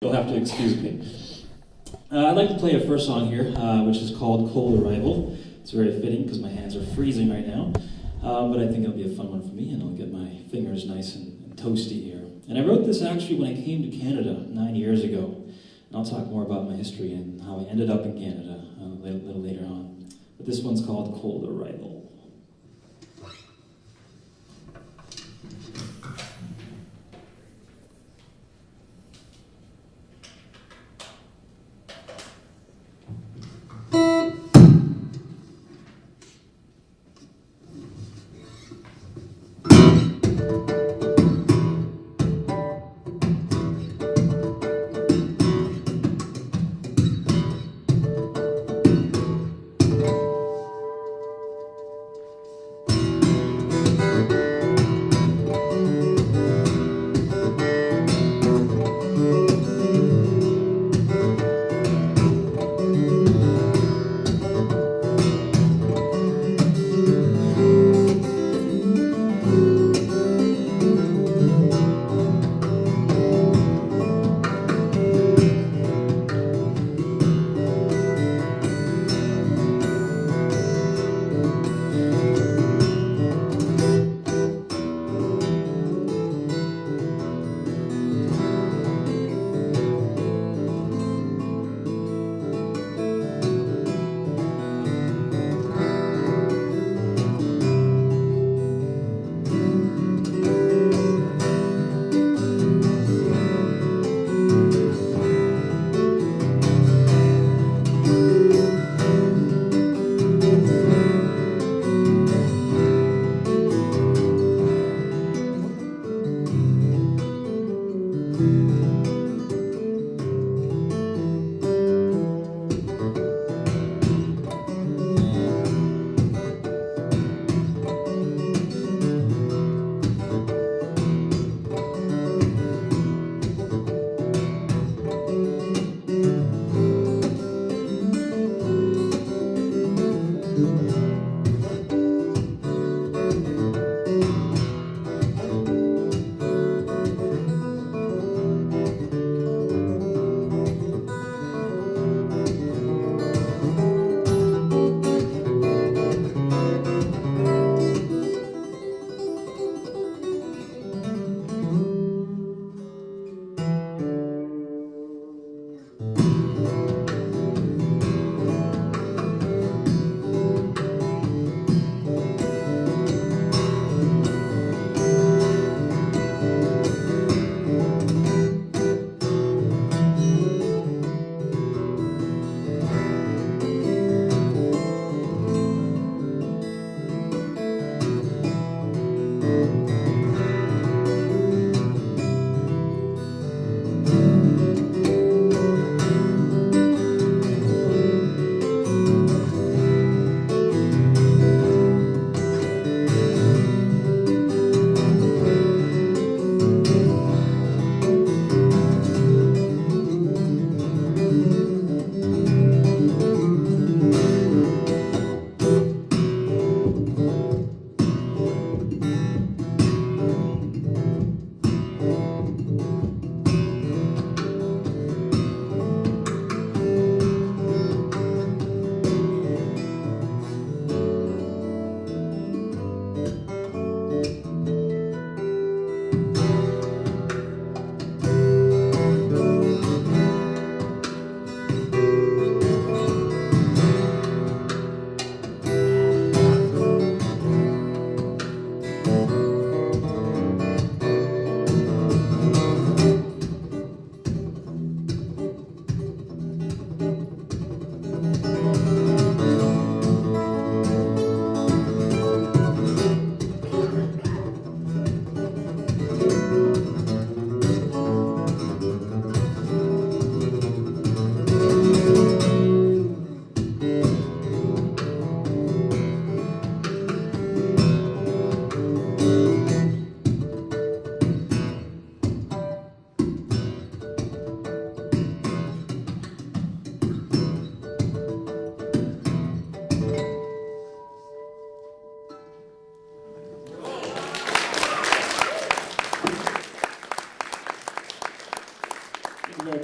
You'll have to excuse me. I'd like to play a first song here, which is called Cold Arrival. It's very fitting because my hands are freezing right now, but I think it'll be a fun one for me, and I'll get my fingers nice and toasty here. And I wrote this actually when I came to Canada 9 years ago, and I'll talk more about my history and how I ended up in Canada a little later on. But this one's called Cold Arrival.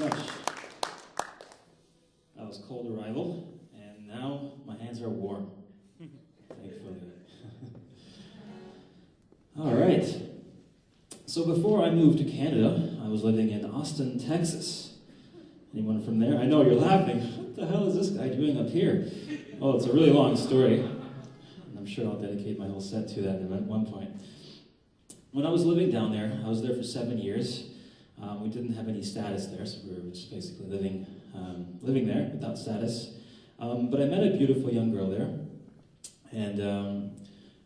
much. That was Cold Arrival, and now my hands are warm, thankfully. All right. So before I moved to Canada, I was living in Austin, Texas. Anyone from there? I know you're laughing. What the hell is this guy doing up here? Oh, it's a really long story, and I'm sure I'll dedicate my whole set to that at one point. When I was living down there, I was there for 7 years. We didn't have any status there, so we were just basically living there without status. But I met a beautiful young girl there, and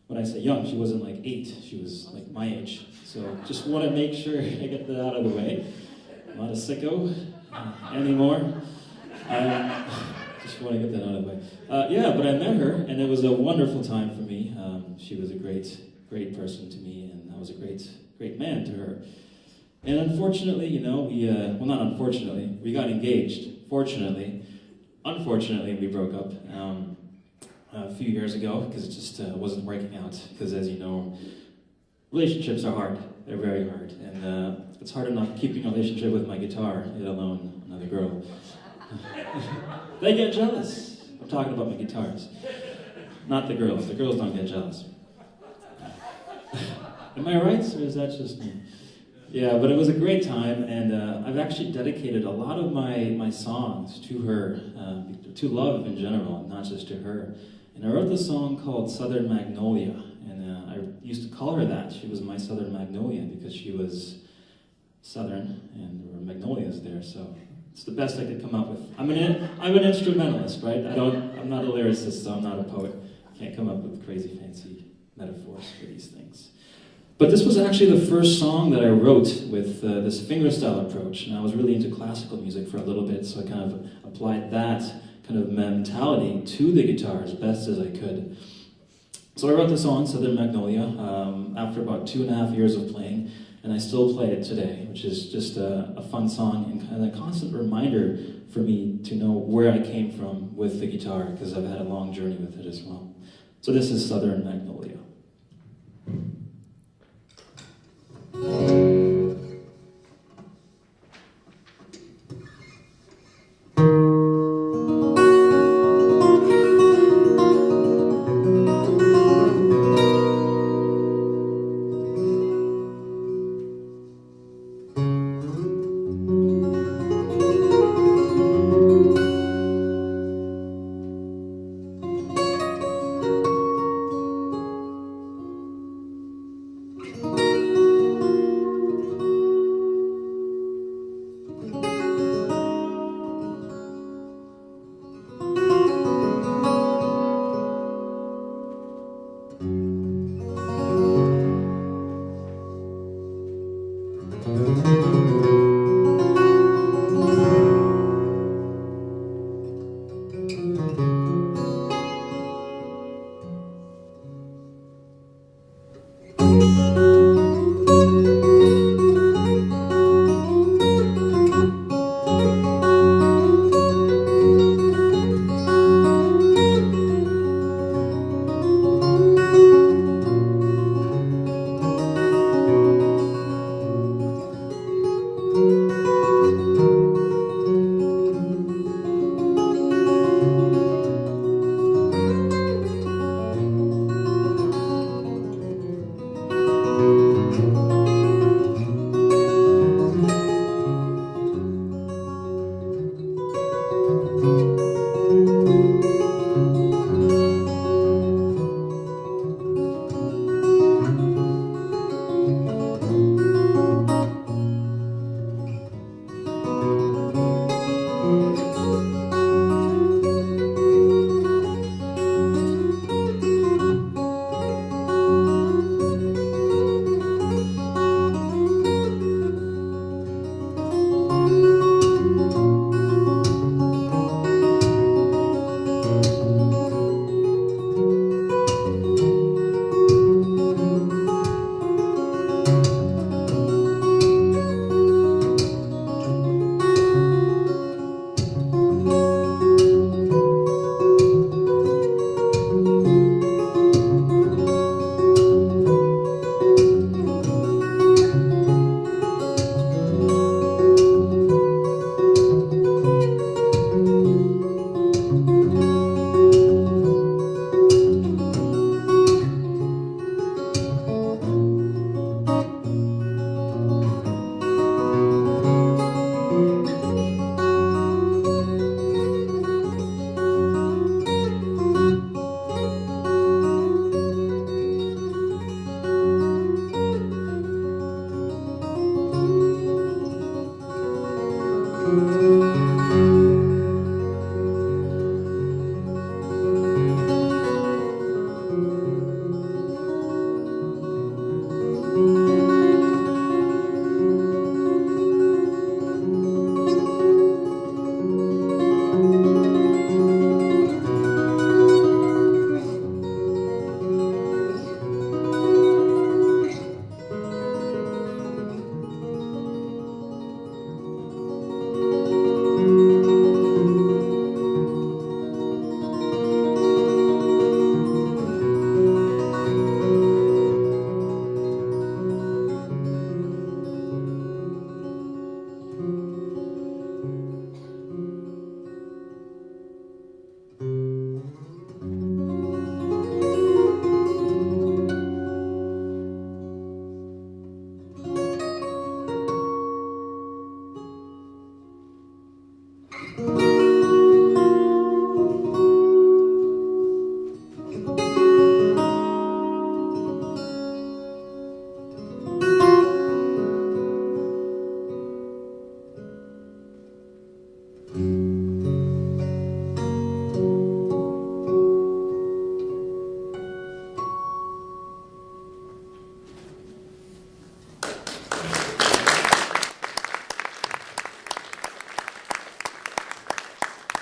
when I say young, she wasn't like 8, she was like my age. So just want to make sure I get that out of the way. I'm not a sicko anymore. Just want to get that out of the way. Yeah, but I met her, and it was a wonderful time for me. She was a great person to me, and I was a great man to her. And unfortunately, you know, well, not unfortunately, we got engaged. Fortunately, unfortunately, we broke up a few years ago because it just wasn't working out. Because as you know, relationships are hard. They're very hard. And it's hard enough keeping a relationship with my guitar, let alone another girl. They get jealous. I'm talking about my guitars. Not the girls. The girls don't get jealous. Am I right, or is that just me? Yeah, but it was a great time, and I've actually dedicated a lot of my songs to her, to love in general, not just to her. And I wrote this song called Southern Magnolia, and I used to call her that. She was my Southern Magnolia because she was Southern, and there were magnolias there, so it's the best I could come up with. I'm an instrumentalist, right? I'm not a lyricist, so I'm not a poet. I can't come up with crazy fancy metaphors for these things. But this was actually the first song that I wrote with this fingerstyle approach, and I was really into classical music for a little bit, so I kind of applied that kind of mentality to the guitar as best as I could. So I wrote the song, Southern Magnolia, after about 2.5 years of playing, and I still play it today, which is just a fun song and kind of a constant reminder for me to know where I came from with the guitar, because I've had a long journey with it as well. So this is Southern Magnolia.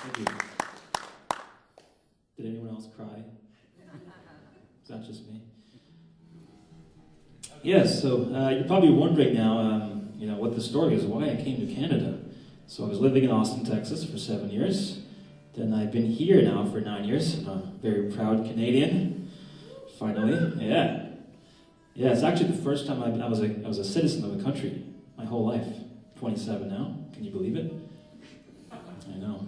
Thank you. Did anyone else cry? Is that just me? Yes, so you're probably wondering now, what the story is, why I came to Canada. So I was living in Austin, Texas for 7 years. Then I've been here now for 9 years. I'm a very proud Canadian, finally. Yeah. Yeah, it's actually the first time I was a citizen of a country my whole life. 27 now. Can you believe it? I know.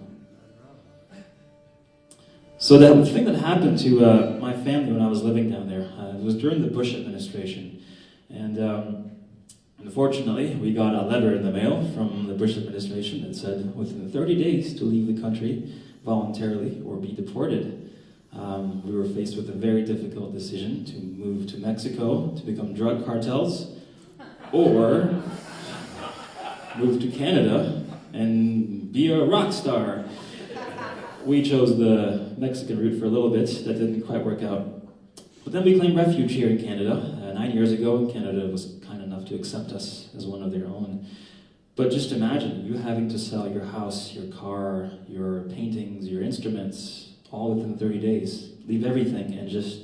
So the thing that happened to my family when I was living down there, it was during the Bush administration. And unfortunately, we got a letter in the mail from the Bush administration that said within 30 days to leave the country voluntarily or be deported. We were faced with a very difficult decision to move to Mexico to become drug cartels, or move to Canada and be a rock star. We chose the Mexican route for a little bit. That didn't quite work out. But then we claimed refuge here in Canada. 9 years ago, Canada was kind enough to accept us as one of their own. But just imagine you having to sell your house, your car, your paintings, your instruments, all within 30 days. Leave everything and just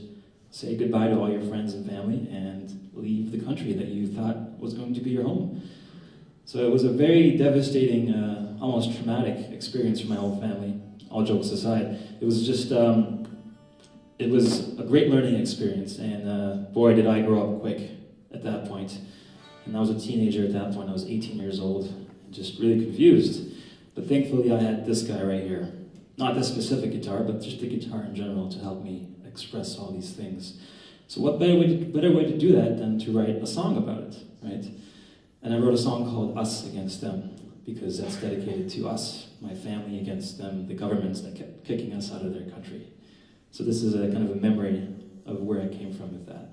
say goodbye to all your friends and family and leave the country that you thought was going to be your home. So it was a very devastating, almost traumatic experience for my whole family. All jokes aside, it was just, it was a great learning experience, and boy did I grow up quick at that point. And I was a teenager at that point. I was 18 years old, and just really confused. But thankfully I had this guy right here. Not this specific guitar, but just the guitar in general to help me express all these things. So what better way to do that than to write a song about it, right? And I wrote a song called Us Against Them, because that's dedicated to us, my family against them, the governments that kept kicking us out of their country. So this is a kind of a memory of where I came from with that.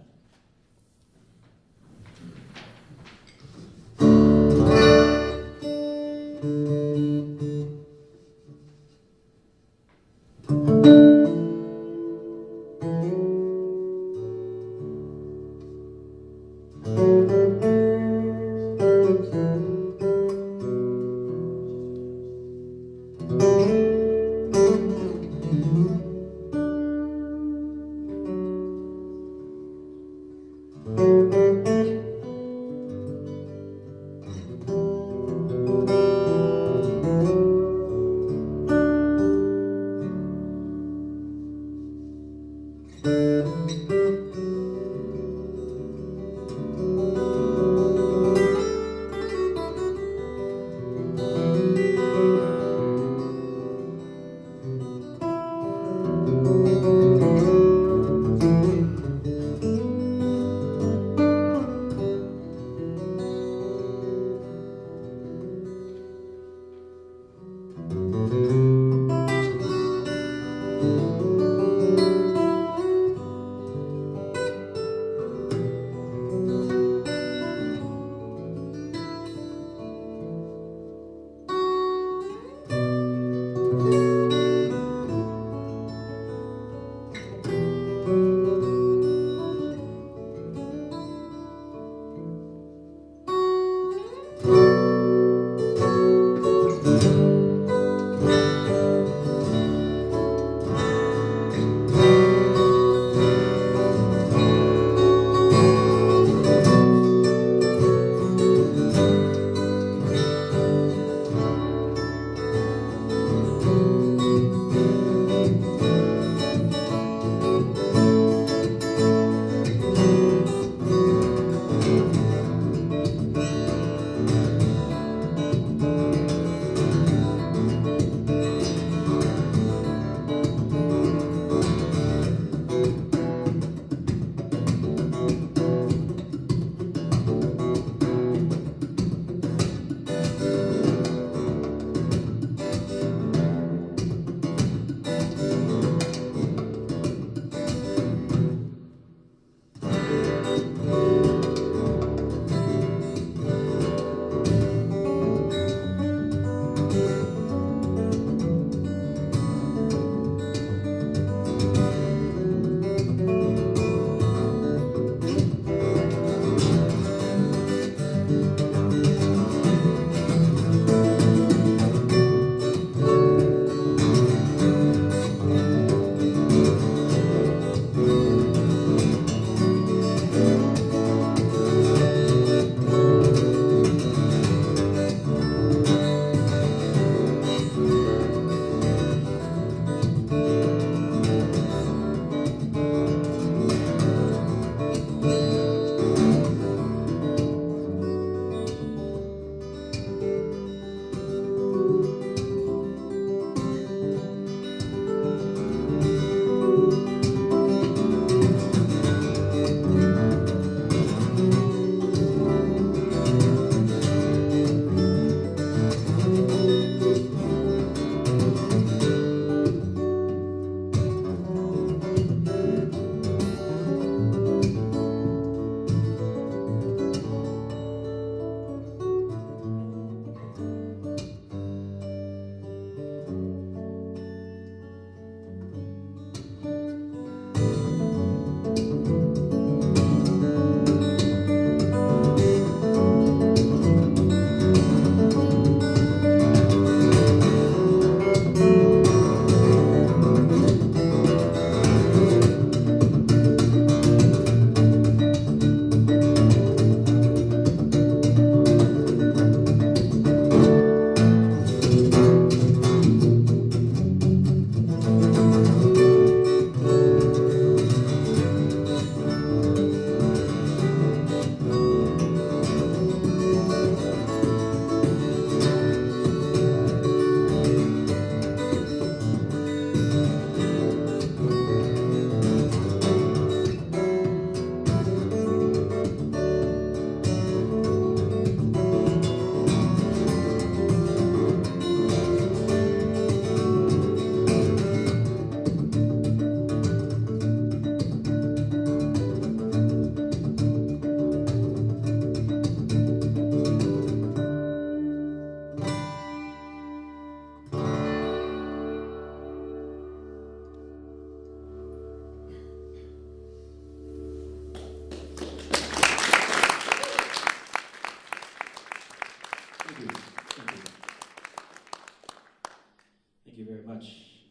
Thank you very much.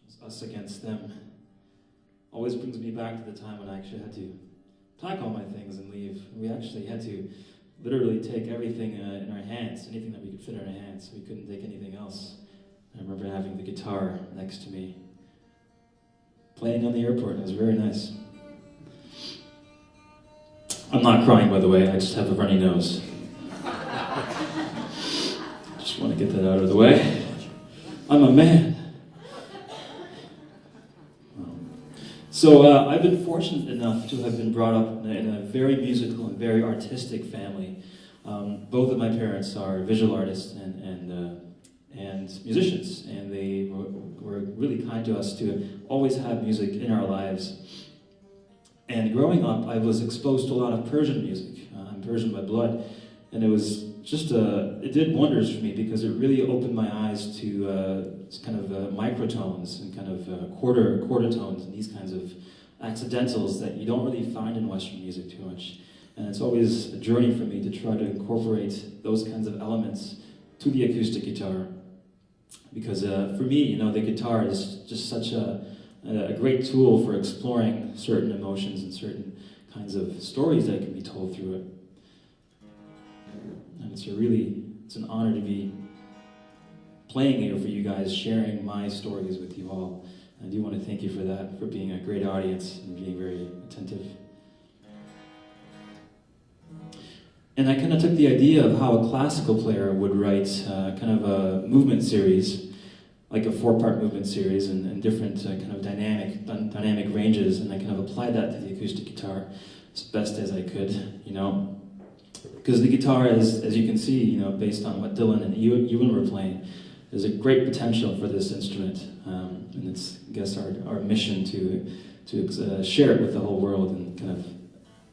It's us against them. Always brings me back to the time when I actually had to pack all my things and leave. We actually had to literally take everything in our hands, anything that we could fit in our hands. We couldn't take anything else. I remember having the guitar next to me, playing on the airport. It was very nice. I'm not crying, by the way. I just have a runny nose. Just want to get that out of the way. I'm a man. So I've been fortunate enough to have been brought up in a very musical and very artistic family. Both of my parents are visual artists and musicians, and they were really kind to us to always have music in our lives. And growing up, I was exposed to a lot of Persian music. I'm Persian by blood, and it was just it did wonders for me because it really opened my eyes to kind of microtones and kind of quarter tones and these kinds of accidentals that you don't really find in Western music too much. And it's always a journey for me to try to incorporate those kinds of elements to the acoustic guitar. Because for me, you know, the guitar is just such a great tool for exploring certain emotions and certain kinds of stories that can be told through it. And it's an honor to be playing here for you guys, sharing my stories with you all. I do want to thank you for that, for being a great audience and being very attentive. And I kind of took the idea of how a classical player would write kind of a movement series, like a 4-part movement series, and different kind of dynamic ranges, and I kind of applied that to the acoustic guitar as best as I could, you know. Because the guitar is, as you can see, you know, based on what Dylan and Ewan were playing, there's a great potential for this instrument, and it's, I guess, our mission to share it with the whole world and kind of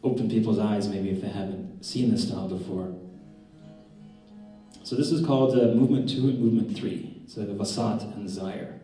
open people's eyes, maybe if they haven't seen this style before. So this is called Movement 2 and Movement 3. So the Vasat and Zaire.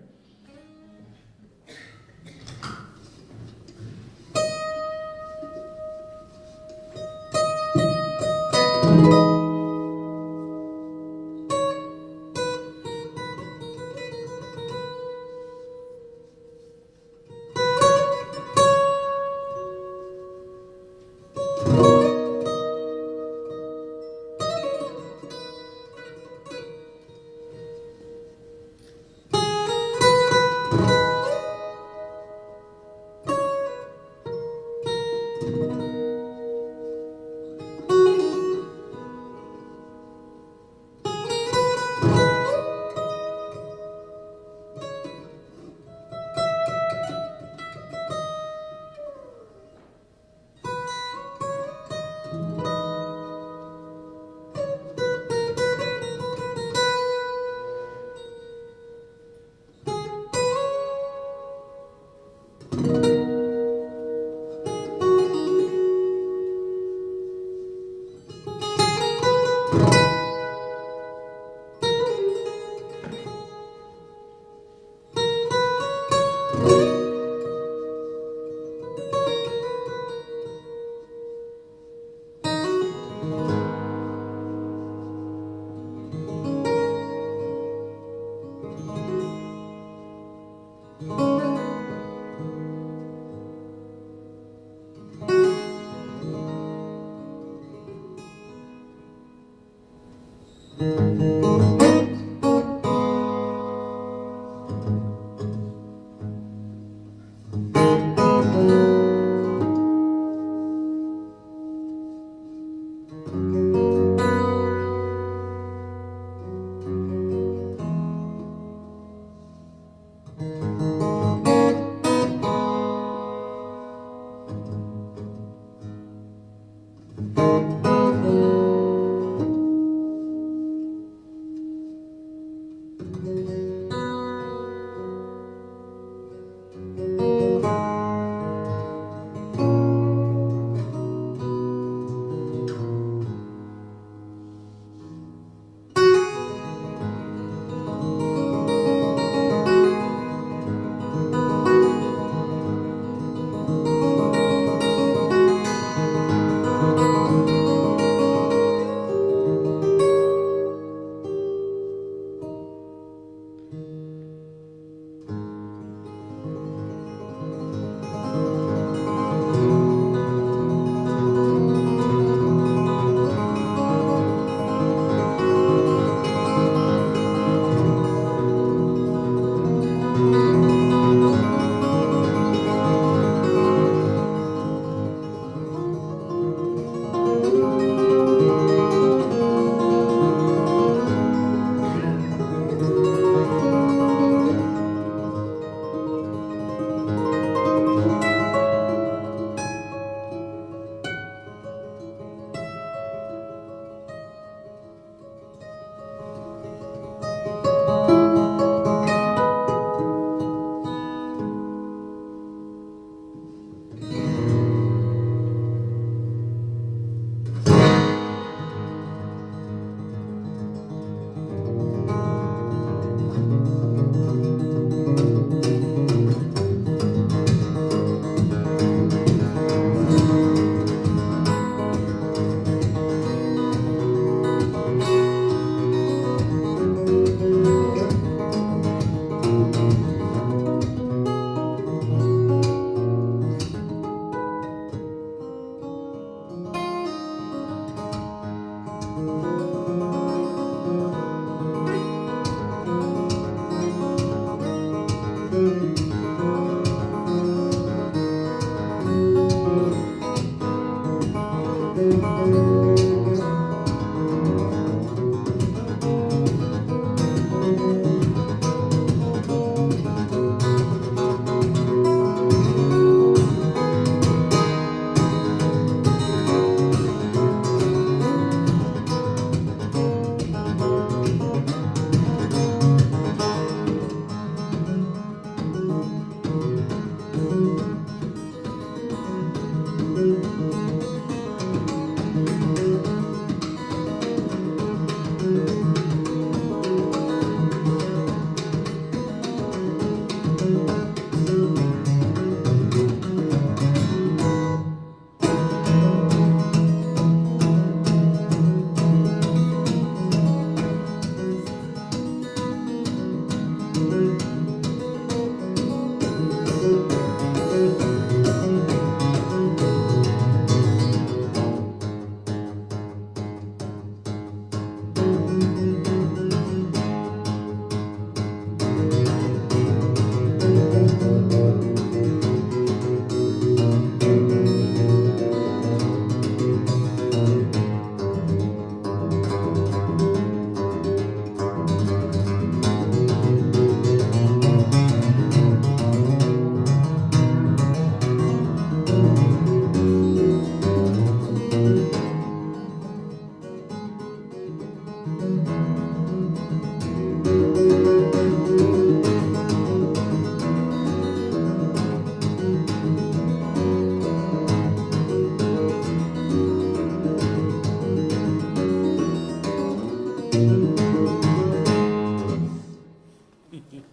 Thank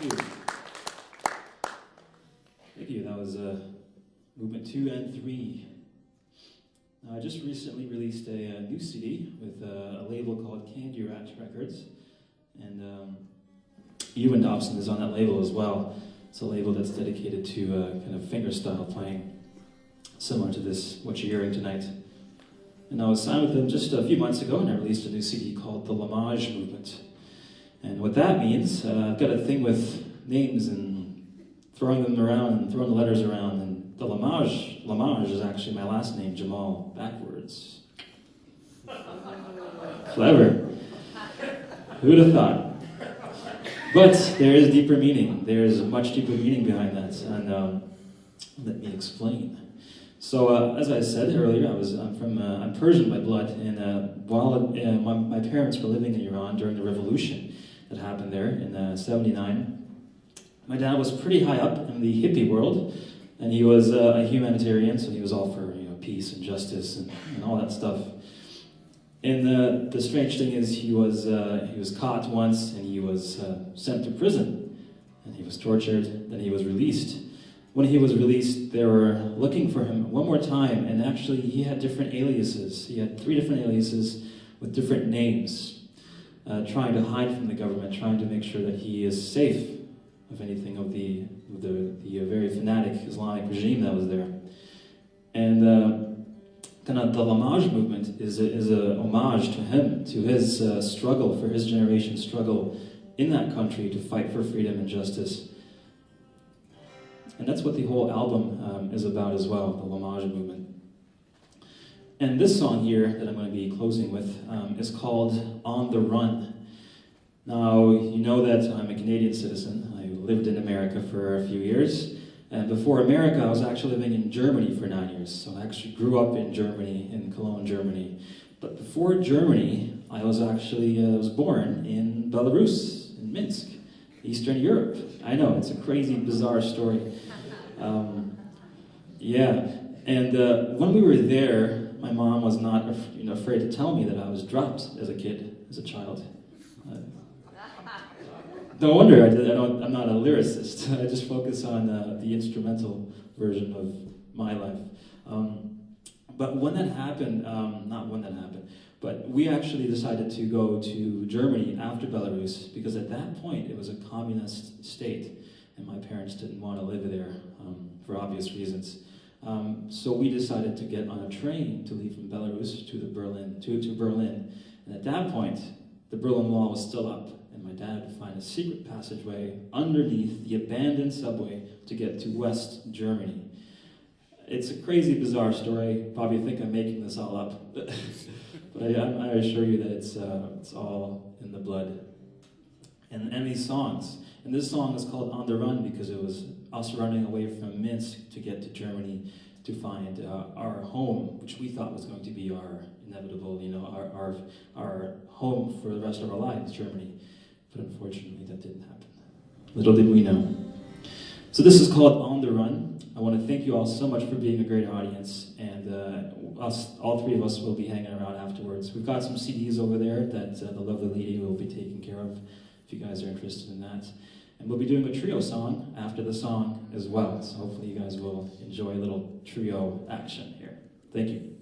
you. Thank you. That was movement 2 and 3. I just recently released a new CD with a label called Candy Rat Records, and Ewan Dobson is on that label as well. It's a label that's dedicated to kind of fingerstyle playing, similar to this, what you're hearing tonight. And I was signed with them just a few months ago, and I released a new CD called the Lamage Movement. And what that means, I've got a thing with names and throwing them around and throwing the letters around, and the Lamage is actually my last name, Jamal, backwards. Clever. Who'd have thought? But there is deeper meaning. There is a much deeper meaning behind that, and let me explain. So, as I said earlier, I'm Persian by blood, and while my parents were living in Iran during the revolution that happened there in '79, my dad was pretty high up in the hippie world, and he was a humanitarian, so he was all for peace and justice and all that stuff. And the strange thing is, he was caught once, and he was sent to prison, and he was tortured. Then he was released. When he was released, they were looking for him one more time, and actually he had different aliases. He had 3 different aliases with different names, trying to hide from the government, trying to make sure that he is safe of anything of the very fanatic Islamic regime that was there. And kind of the Lamage movement is a homage to him, to his struggle, for his generation's struggle in that country to fight for freedom and justice. And that's what the whole album is about as well, the Lamage movement. And this song here that I'm going to be closing with is called On the Run. Now, you know that I'm a Canadian citizen. I lived in America for a few years. And before America, I was actually living in Germany for 9 years. So I actually grew up in Germany, in Cologne, Germany. But before Germany, I was born in Belarus, in Minsk, Eastern Europe. I know, it's a crazy, bizarre story. Yeah, and when we were there, my mom was not afraid to tell me that I was dropped as a kid, as a child. No wonder I'm not a lyricist. I just focus on the instrumental version of my life. But when that happened, not when that happened, but we actually decided to go to Germany after Belarus, because at that point it was a communist state, and my parents didn't want to live there for obvious reasons. So we decided to get on a train to leave from Belarus to Berlin. And at that point, the Berlin Wall was still up, and my dad had to find a secret passageway underneath the abandoned subway to get to West Germany. It's a crazy, bizarre story. You probably think I'm making this all up, but I assure you that it's all in the blood. And these songs. And this song is called On the Run because it was us running away from Minsk to get to Germany to find our home, which we thought was going to be our inevitable, our home for the rest of our lives, Germany. But unfortunately, that didn't happen. Little did we know. So this is called On the Run. I want to thank you all so much for being a great audience, and all 3 of us will be hanging around afterwards. We've got some CDs over there that the lovely lady will be taking care of, if you guys are interested in that. And we'll be doing a trio song after the song as well, so hopefully you guys will enjoy a little trio action here. Thank you.